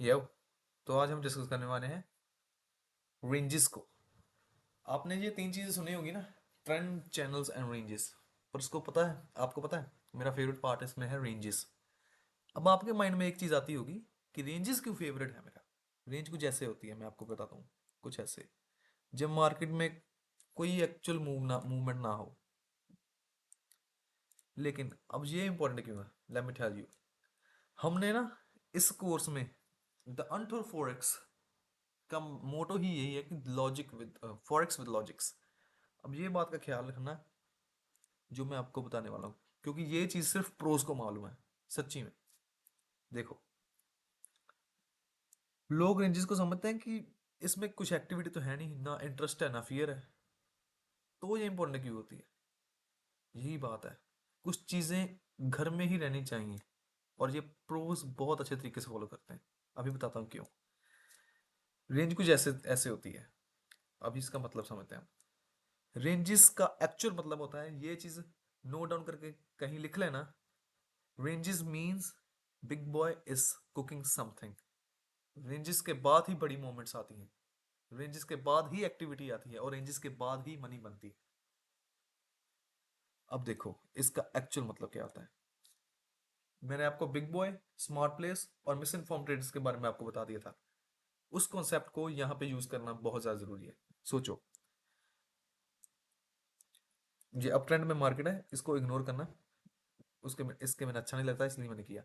यो। तो आज हम डिस्कस करने वाले हैं रेंजेस को। आपने ये तीन चीजें सुनी होगी ना, ट्रेंड, चैनल्स एंड रेंजेस। पर उसको पता है, आपको पता है मेरा फेवरेट पार्ट इसमें है रेंजेस। अब आपके माइंड में एक चीज आती होगी कि रेंजेस क्यों फेवरेट है मेरा। रेंज कुछ ऐसे होती है, मैं आपको बताता हूँ। कुछ ऐसे, जब मार्केट में कोई एक्चुअल मूवमेंट ना हो। लेकिन अब ये इंपॉर्टेंट क्यों है, लेट मी टेल यू। हमने ना इस कोर्स में द अनटोल्ड फॉरेक्स का मोटो ही यही है कि logic with forex with logics. अब ये बात का ख्याल रखना जो मैं आपको बताने वाला हूँ, क्योंकि ये चीज़ सिर्फ प्रोज को मालूम है। सच्ची में देखो, लोग रेंजेस को समझते हैं कि इसमें कुछ एक्टिविटी तो है नहीं, ना इंटरेस्ट है ना फियर है। तो ये इंपॉर्टेंट क्यों होती है, यही बात है। कुछ चीज़ें घर में ही रहनी चाहिए, और ये प्रोज बहुत अच्छे तरीके से फॉलो करते हैं। अभी बताता हूँ क्यों। रेंज कुछ ऐसे ऐसे होती है। अभी इसका मतलब समझते हैं। रेंजेस का एक्चुअल मतलब होता है, ये चीज नोट डाउन करके कहीं लिख लेना। Ranges means big boy is cooking something. Ranges के बाद ही बड़ी मोमेंट्स आती हैं, रेंजेस के बाद ही एक्टिविटी आती है, और रेंजेस के बाद ही मनी बनती है। अब देखो इसका एक्चुअल मतलब क्या होता है। मैंने आपको बिग बॉय, स्मार्ट प्लेस और मिस इन्फॉर्म ट्रेडर्स के बारे में आपको बता दिया था। उस कॉन्सेप्ट को यहाँ पे यूज करना बहुत ज्यादा जरूरी है। सोचो, ये अप ट्रेंड में मार्केट है, इसको इग्नोर करना। उसके इसके मैंने अच्छा नहीं लगता, इसलिए मैंने किया।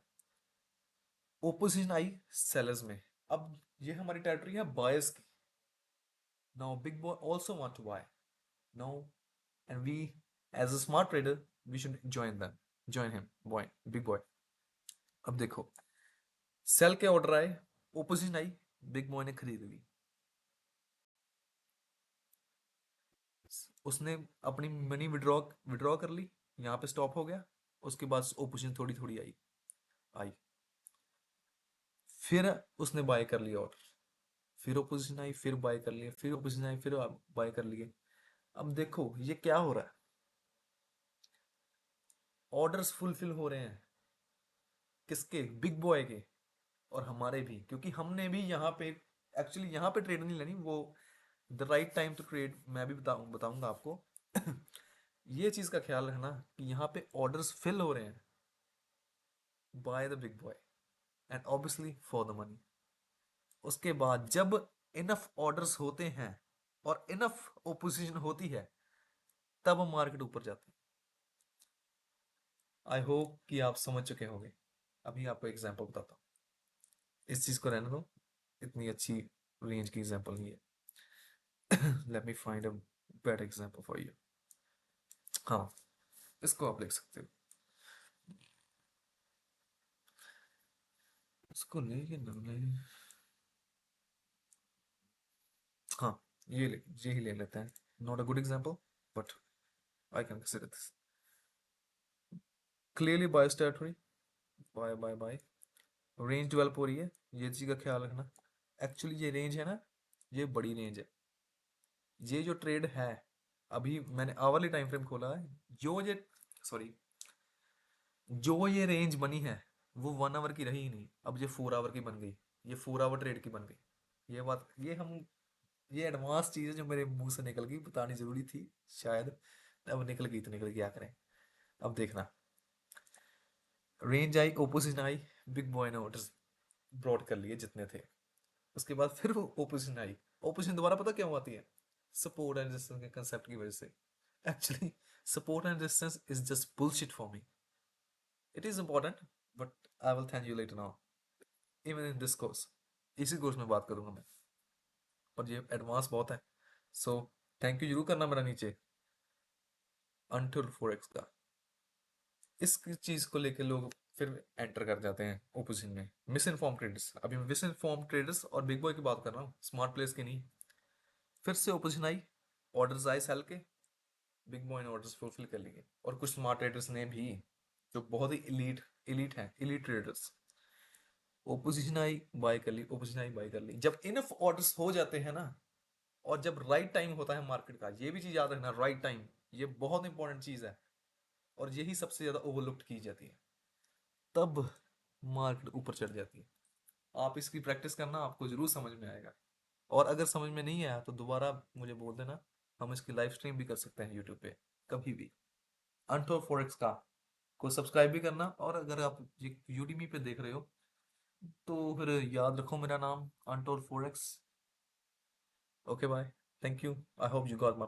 ओपोजिशन आई सेलर्स में। अब ये हमारी टेरिटरी है बायर्स की। Now big boy also want to buy now, and we as a smart trader we should join him boy, big boy. अब देखो, सेल के ऑर्डर आए, ओपोजिशन आई, बिग बॉय ने खरीद ली। उसने अपनी मनी विड्रॉ विड्रॉ कर ली, यहाँ पे स्टॉप हो गया। उसके बाद ओपोजिशन थोड़ी थोड़ी आई आई, फिर उसने बाय कर लिया ऑर्डर। फिर ओपोजिशन आई, फिर बाय कर लिया, फिर ओपोजिशन आई, फिर बाय कर लिए। अब देखो ये क्या हो रहा है, ऑर्डर्स फुलफिल हो रहे हैं। किसके, बिग बॉय के। और हमारे भी, क्योंकि हमने भी यहाँ पे एक्चुअली यहाँ पे ट्रेड नहीं लेनी, वो the right time to trade मैं भी बताऊंगा आपको। ये चीज का ख्याल रखना कि यहाँ पे ऑर्डर्स फिल हो रहे हैं by the big boy, and obviously for the money. उसके बाद जब इनफ ऑर्डर्स होते हैं और इनफ ओपोजिशन होती है, तब मार्केट ऊपर जाती है। आई होप कि आप समझ चुके होंगे। अभी आपको एग्जांपल बताता हूँ, इस चीज को रहने दो, इतनी अच्छी रेंज की एग्जांपल नहीं है। Let me find a better example for you. हाँ, इसको आप लिख सकते हो। इसको लेके ना ले, हाँ, ये ही ले लेते हैं। Not a good example, but I can consider this. Clearly by territory, by range develop हो रही है, ये चीज का ख्याल रखना। एक्चुअली ये रेंज है ना, ये बड़ी रेंज है। ये जो ट्रेड है, अभी मैंने आवरली टाइम फ्रेम खोला है, जो ये सॉरी जो ये रेंज बनी है, वो 1 आवर की रही ही नहीं, अब ये 4 आवर की बन गई। ये 4 आवर ट्रेड की बन गई। ये बात, ये एडवांस चीज है जो मेरे मुंह से निकल गई, बतानी जरूरी थी शायद। अब निकल गई तो निकल गई, क्या करें। अब देखना, range I, opposition I, big boy ने ऑर्डर्स ब्रॉड कर लिए जितने थे। उसके बाद फिर वो ओपोजिशन आई। ओपोजिशन दोबारा पता क्या आती है, सपोर्ट एंड रेजिस्टेंस के कंसेप्ट की वजह से। Actually support and resistance is just bullshit for me. It is important, but I will thank you later now, even in this course. इसी कोर्स में बात करूंगा मैं, और ये एडवांस बहुत है। सो थैंक यू जरूर करना मेरा नीचे, अनटिल 4x का। इस चीज को लेके लोग फिर एंटर कर जाते हैं ओपोजिशन में। मिस इन्फॉर्म ट्रेडर्स, अभी मैं मिस इन्फॉर्म ट्रेडर्स और बिग बॉय की बात कर रहा हूँ, स्मार्ट प्लेस की नहीं। फिर से ओपोजिशन आई, ऑर्डर्स आए सेल के, बिग बॉय ने ऑर्डर्स फुलफिल कर लिए। और कुछ स्मार्ट ट्रेडर्स ने भी, जो बहुत ही इलीट हैं, इलीट ट्रेडर्स, ओपोजिशन आई बाय कर ली, ओपोजिशन आई बाय कर ली। जब इनफ ऑर्डर्स हो जाते हैं ना, और जब राइट टाइम होता है मार्केट का, ये भी चीज याद रखना, राइट टाइम ये बहुत इंपॉर्टेंट चीज है, और यही सबसे ज्यादा ओवरलुक्ड की जाती है। तब मार्केट ऊपर चढ़ जाती है। आप इसकी प्रैक्टिस करना, आपको जरूर समझ में आएगा। और अगर समझ में नहीं आया तो दोबारा मुझे बोल देना, हम इसकी लाइव स्ट्रीम भी कर सकते हैं यूट्यूब पे कभी भी। अनटोल्ड फॉरेक्स का को सब्सक्राइब भी करना, और अगर आप ये यूडीमी पे देख रहे हो तो फिर याद रखो मेरा नाम untold forex. Okay bye, thank you, I hope you got my